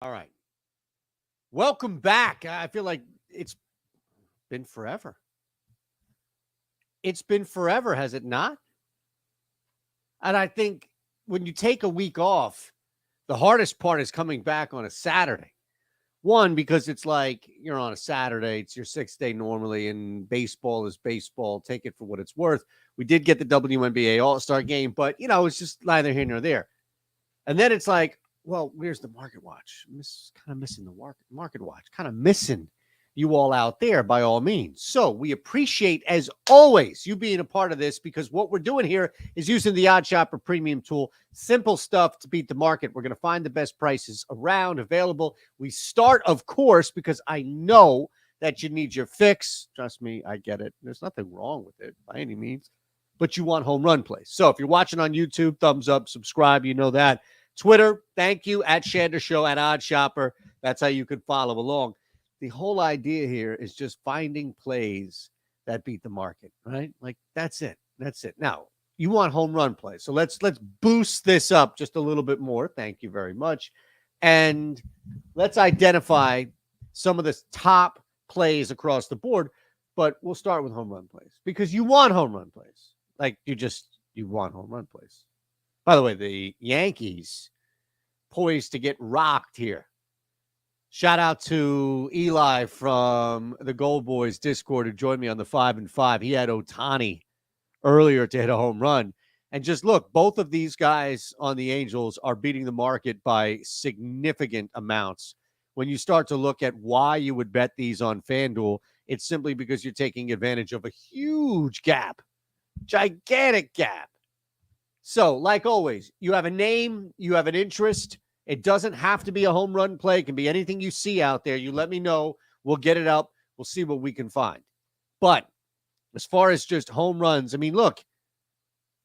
All right. Welcome back. I feel like it's been forever. It's been forever, has it not? And I think when you take a week off, the hardest part is coming back on a Saturday. One, because it's like you're on a Saturday, it's your sixth day normally, and baseball is baseball. Take it for what it's worth. We did get the WNBA All Star game, but, it's just neither here nor there. And then it's like, well, where's the market watch? Kind of missing the market watch, kind of missing you all out there by all means. So we appreciate, as always, you being a part of this, because what we're doing here is using the OddsShopper premium tool. Simple stuff to beat the market. We're going to find the best prices around available. We start, of course, because I know that you need your fix. Trust me, I get it. There's nothing wrong with it by any means, but you want home run plays. So if you're watching on YouTube, thumbs up, subscribe, you know that. Twitter, thank you, at Shander Show, at OddsShopper. That's how you can follow along. The whole idea here is just finding plays that beat the market, right? Like, that's it. That's it. Now, you want home run plays. So let's boost this up just a little bit more. Thank you very much. And let's identify some of the top plays across the board. But we'll start with home run plays because you want home run plays. Like, you want home run plays. By the way, the Yankees poised to get rocked here. Shout out to Eli from the Gold Boys Discord who joined me on the 5 and 5. He had Ohtani earlier to hit a home run. And just look, both of these guys on the Angels are beating the market by significant amounts. When you start to look at why you would bet these on FanDuel, it's simply because you're taking advantage of a huge gap, gigantic gap. So, like always, you have a name, you have an interest. It doesn't have to be a home run play. It can be anything you see out there. You let me know. We'll get it up. We'll see what we can find. But as far as just home runs, I mean, look,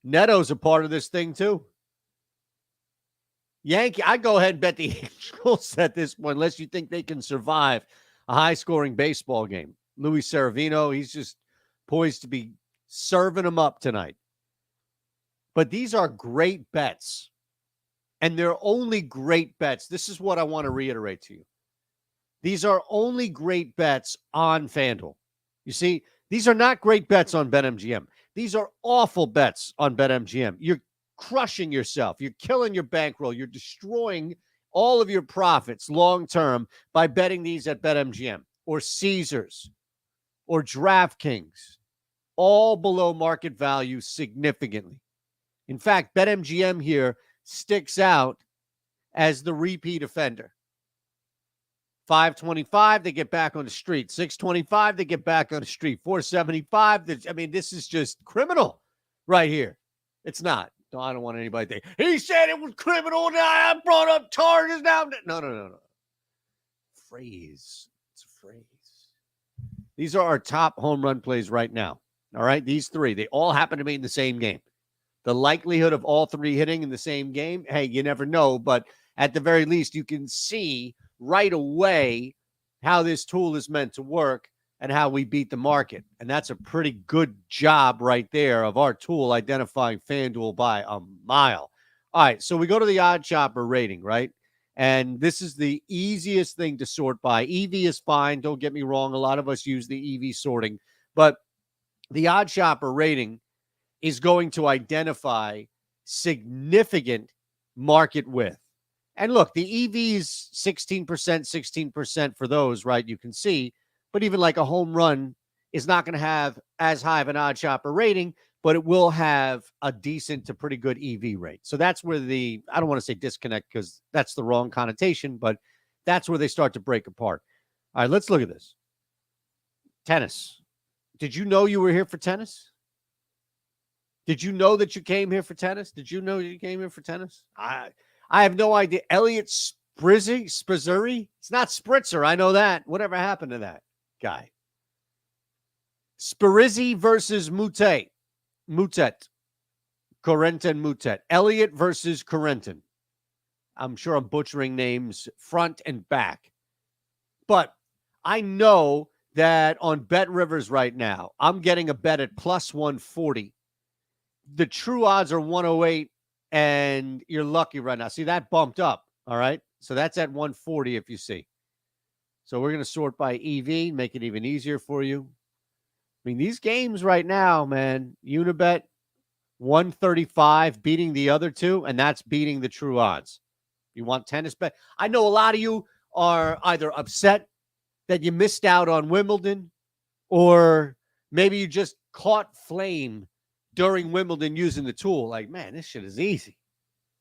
Neto's a part of this thing too. I'd go ahead and bet the Angels at this point, unless you think they can survive a high-scoring baseball game. Luis Seravino, he's just poised to be serving them up tonight. But these are great bets. And they're only great bets. This is what I want to reiterate to you. These are only great bets on FanDuel. You see, these are not great bets on BetMGM. These are awful bets on BetMGM. You're crushing yourself. You're killing your bankroll. You're destroying all of your profits long-term by betting these at BetMGM or Caesars or DraftKings, all below market value significantly. In fact, BetMGM here sticks out as the repeat offender. 525, they get back on the street. 625, they get back on the street. 475, this is just criminal right here. It's not. No, I don't want anybody to think, he said it was criminal, now I brought up charges now. No. Phrase. It's a phrase. These are our top home run plays right now. All right, these three. They all happen to be in the same game. The likelihood of all three hitting in the same game, hey, you never know. But at the very least, you can see right away how this tool is meant to work and how we beat the market. And that's a pretty good job right there of our tool identifying FanDuel by a mile. All right, so we go to the OddsShopper rating, right? And this is the easiest thing to sort by. EV is fine. Don't get me wrong. A lot of us use the EV sorting. But the OddsShopper rating is going to identify significant market width. And look, the EV's 16% for those, right? You can see, but even like a home run is not going to have as high of an OddsShopper rating, but it will have a decent to pretty good EV rate. So that's where I don't want to say disconnect because that's the wrong connotation, but that's where they start to break apart. All right, let's look at this. Tennis. Did you know you were here for tennis? Did you know that you came here for tennis? Did you know you came here for tennis? I have no idea. Elliot Spizzuri? It's not Spritzer. I know that. Whatever happened to that guy? Spirizzi versus Mutet. Corentin Mutet. Elliot versus Corentin. I'm sure I'm butchering names front and back. But I know that on Bet Rivers right now, I'm getting a bet at plus 140. The true odds are 108, and you're lucky right now. See, that bumped up, all right? So that's at 140 if you see. So we're going to sort by EV, make it even easier for you. I mean, these games right now, man, Unibet 135 beating the other two, and that's beating the true odds. You want tennis bet? I know a lot of you are either upset that you missed out on Wimbledon, or maybe you just caught flame during Wimbledon using the tool. Like, man, this shit is easy.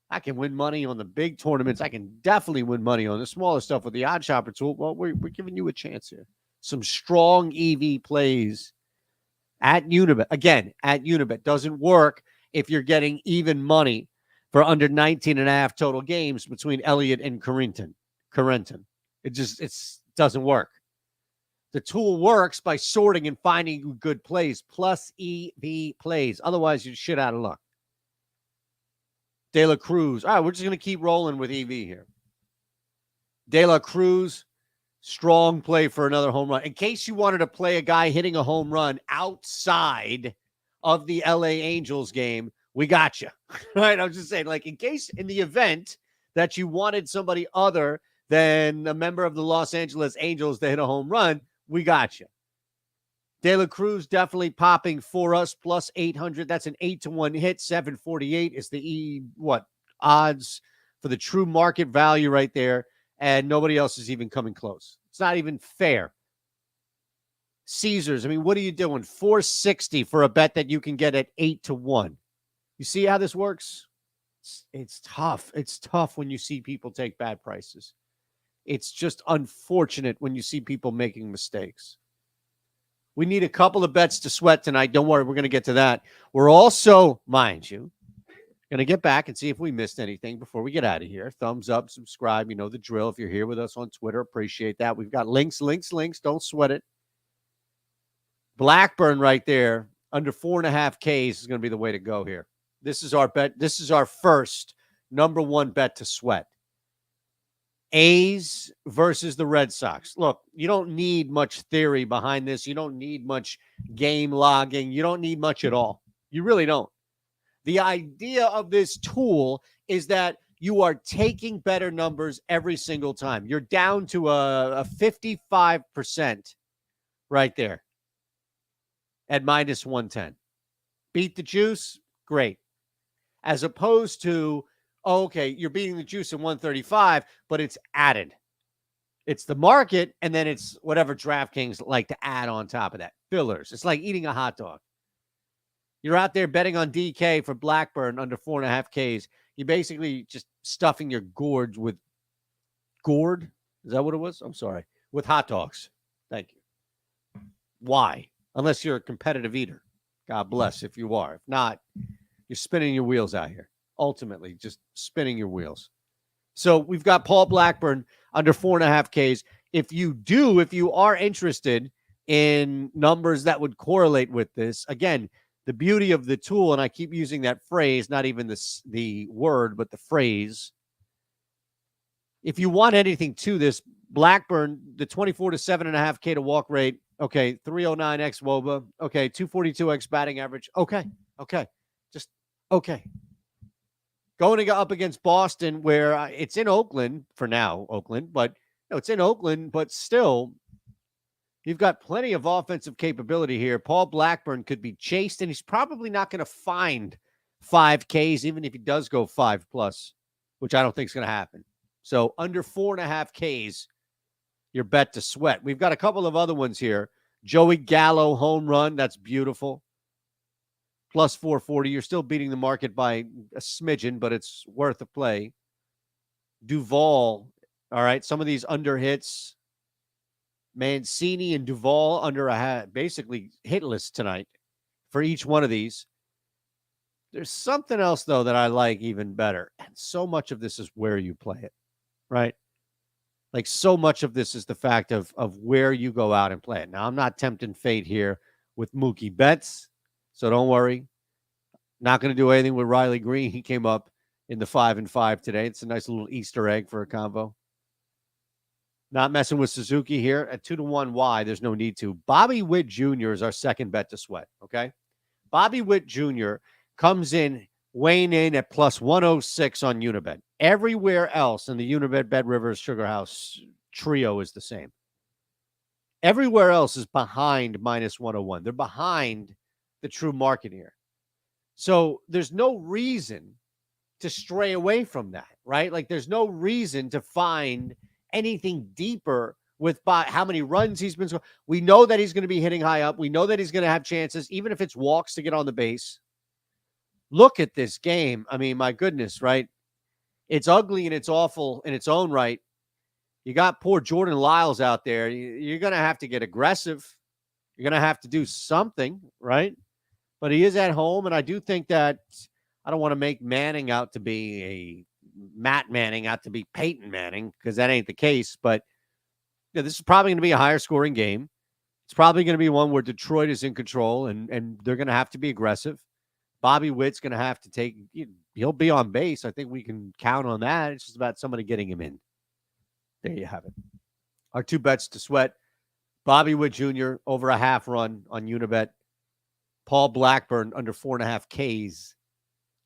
I can win money on the big tournaments. I can definitely win money on the smaller stuff with the OddsShopper tool. Well, we're giving you a chance here. Some strong EV plays at Unibet. Again, at Unibet. Doesn't work if you're getting even money for under 19.5 total games between Elliott and Carrington. It doesn't work. The tool works by sorting and finding good plays, plus EV plays. Otherwise, you're shit out of luck. De La Cruz. All right, we're just going to keep rolling with EV here. De La Cruz, strong play for another home run. In case you wanted to play a guy hitting a home run outside of the LA Angels game, we got you. Right? I'm just saying, like, in the event that you wanted somebody other than a member of the Los Angeles Angels to hit a home run, we got you. De La Cruz definitely popping for us, plus 800. That's an 8-1 hit. 748 is the odds for the true market value right there. And nobody else is even coming close. It's not even fair. Caesars, I mean, what are you doing? 460 for a bet that you can get at 8-1. You see how this works? It's tough. It's tough when you see people take bad prices. It's just unfortunate when you see people making mistakes. We need a couple of bets to sweat tonight. Don't worry, we're going to get to that. We're also, mind you, going to get back and see if we missed anything before we get out of here. Thumbs up, subscribe. You know the drill. If you're here with us on Twitter, appreciate that. We've got links. Don't sweat it. Blackburn right there, under 4.5 Ks is going to be the way to go here. This is our bet. This is our first number one bet to sweat. A's versus the Red Sox. Look, you don't need much theory behind this. You don't need much game logging. You don't need much at all. You really don't. The idea of this tool is that you are taking better numbers every single time. You're down to a 55% right there at minus 110. Beat the juice? Great. As opposed to, okay, you're beating the juice at 135, but it's added. It's the market, and then it's whatever DraftKings like to add on top of that. Fillers. It's like eating a hot dog. You're out there betting on DK for Blackburn under 4.5 Ks. You're basically just stuffing your gourds with gourd. Is that what it was? I'm sorry. With hot dogs. Thank you. Why? Unless you're a competitive eater. God bless if you are. If not, you're spinning your wheels out here. Ultimately, just spinning your wheels. So we've got Paul Blackburn under 4.5 Ks. If you are interested in numbers that would correlate with this, again, the beauty of the tool, and I keep using that phrase, not even the word, but the phrase. If you want anything to this, Blackburn, the 24 to 7.5 K to walk rate, okay, 309x WOBA, okay, 242x batting average, okay, just okay. Going up against Boston, where it's in Oakland for now, but it's in Oakland, but still, you've got plenty of offensive capability here. Paul Blackburn could be chased, and he's probably not going to find 5 Ks, even if he does go 5+, which I don't think is going to happen. So under 4.5 Ks, your bet to sweat. We've got a couple of other ones here. Joey Gallo home run. That's beautiful. Plus 440. You're still beating the market by a smidgen, but it's worth a play. Duvall. All right. Some of these under hits. Mancini and Duvall under basically hitless tonight for each one of these. There's something else, though, that I like even better. And so much of this is where you play it, right? Like so much of this is the fact of where you go out and play it. Now, I'm not tempting fate here with Mookie Betts, so don't worry. Not going to do anything with Riley Green. He came up in the 5-5 today. It's a nice little Easter egg for a combo. Not messing with Suzuki here at 2-1. Why? There's no need to. Bobby Witt Jr. is our second bet to sweat, okay? Bobby Witt Jr. comes in, weighing in at plus 106 on Unibet. Everywhere else in the Unibet Bet Rivers Sugar House trio is the same. Everywhere else is behind minus 101. They're behind the true market here. So there's no reason to stray away from that, right? Like there's no reason to find anything deeper with how many runs he's been scoring. We know that he's going to be hitting high up. We know that he's going to have chances, even if it's walks to get on the base. Look at this game. I mean, my goodness, right? It's ugly and it's awful in its own right. You got poor Jordan Lyles out there. You're going to have to get aggressive. You're going to have to do something, right? But he is at home, and I do think that I don't want to make Manning out to be Matt Manning out to be Peyton Manning, because that ain't the case. But this is probably going to be a higher scoring game. It's probably going to be one where Detroit is in control, and they're going to have to be aggressive. Bobby Witt's going to have to he'll be on base. I think we can count on that. It's just about somebody getting him in. There you have it. Our two bets to sweat. Bobby Witt Jr. over a half run on Unibet. Paul Blackburn under 4.5 Ks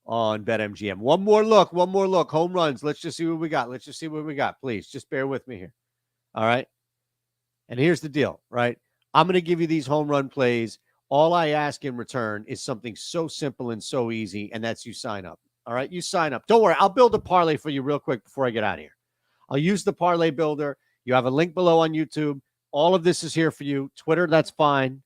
on BetMGM. One more look. Home runs. Let's just see what we got. Please, just bear with me here. All right? And here's the deal, right? I'm going to give you these home run plays. All I ask in return is something so simple and so easy, and that's you sign up. All right? You sign up. Don't worry. I'll build a parlay for you real quick before I get out of here. I'll use the parlay builder. You have a link below on YouTube. All of this is here for you. Twitter, that's fine.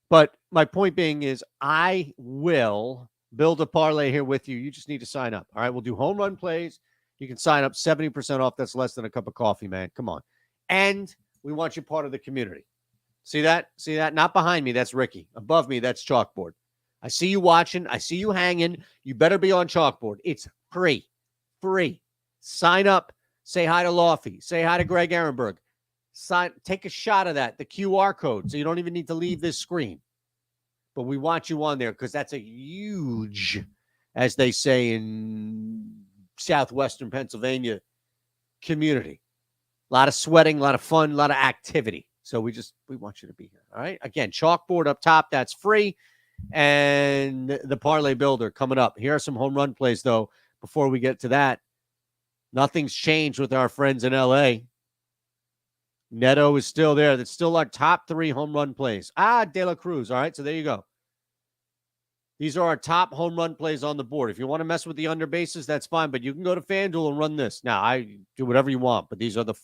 But my point being is I will build a parlay here with you. You just need to sign up. All right, we'll do home run plays. You can sign up 70% off. That's less than a cup of coffee, man. Come on. And we want you part of the community. See that? Not behind me. That's Ricky. Above me, that's Chalkboard. I see you watching. I see you hanging. You better be on Chalkboard. It's free. Sign up. Say hi to Lofty. Say hi to Greg Ehrenberg. Take a shot of that, the QR code, so you don't even need to leave this screen. But we want you on there because that's a huge, as they say in southwestern Pennsylvania, community. A lot of sweating, a lot of fun, a lot of activity. So we want you to be here. All right. Again, Chalkboard up top, that's free. And the parlay builder coming up. Here are some home run plays, though, before we get to that. Nothing's changed with our friends in LA. Neto is still there. That's still our top 3 home run plays. De La Cruz. All right, so there you go. These are our top home run plays on the board. If you want to mess with the under bases, that's fine, but you can go to FanDuel and run this. Now, I do whatever you want, but these are the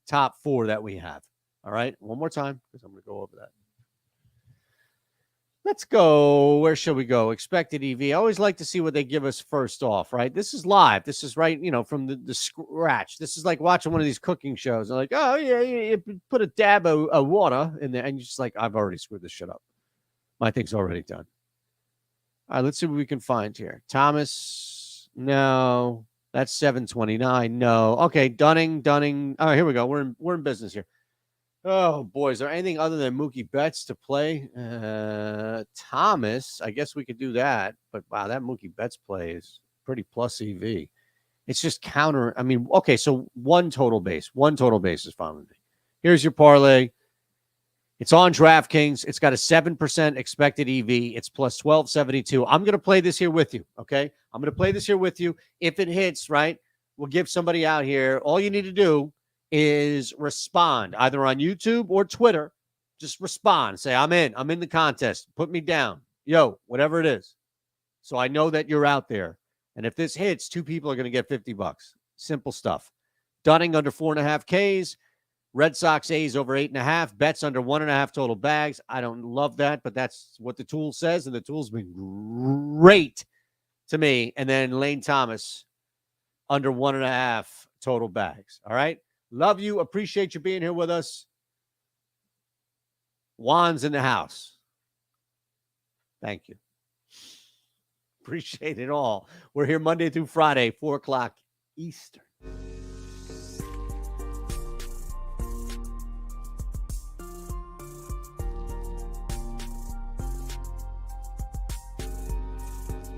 top 4 that we have. All right, one more time, because I'm going to go over that. Let's go. Where should we go? Expected EV. I always like to see what they give us first off, right? This is live. This is right, from the scratch. This is like watching one of these cooking shows. They're like, oh, yeah, you put a dab of water in there. And you're just like, I've already screwed this shit up. My thing's already done. All right, let's see what we can find here. Thomas, no. That's 729. No. Okay, Dunning. All right, here we go. We're in business here. Oh, boy, is there anything other than Mookie Betts to play? Thomas, I guess we could do that. But, wow, that Mookie Betts play is pretty plus EV. It's just counter. I mean, okay, so one total base. One total base is fine with me. Here's your parlay. It's on DraftKings. It's got a 7% expected EV. It's plus 1272. I'm going to play this here with you, okay? I'm going to play this here with you. If it hits, right, we'll give somebody out here. All you need to do is respond either on YouTube or Twitter. Just respond. Say, I'm in the contest. Put me down. Yo, whatever it is. So I know that you're out there. And if this hits, 2 people are going to get $50. Simple stuff. Dunning under 4.5 Ks. Red Sox A's over 8.5. Bets under 1.5 total bags. I don't love that, but that's what the tool says. And the tool's been great to me. And then Lane Thomas under 1.5 total bags. All right. Love you. Appreciate you being here with us. Juan's in the house. Thank you. Appreciate it all. We're here Monday through Friday, 4 o'clock Eastern.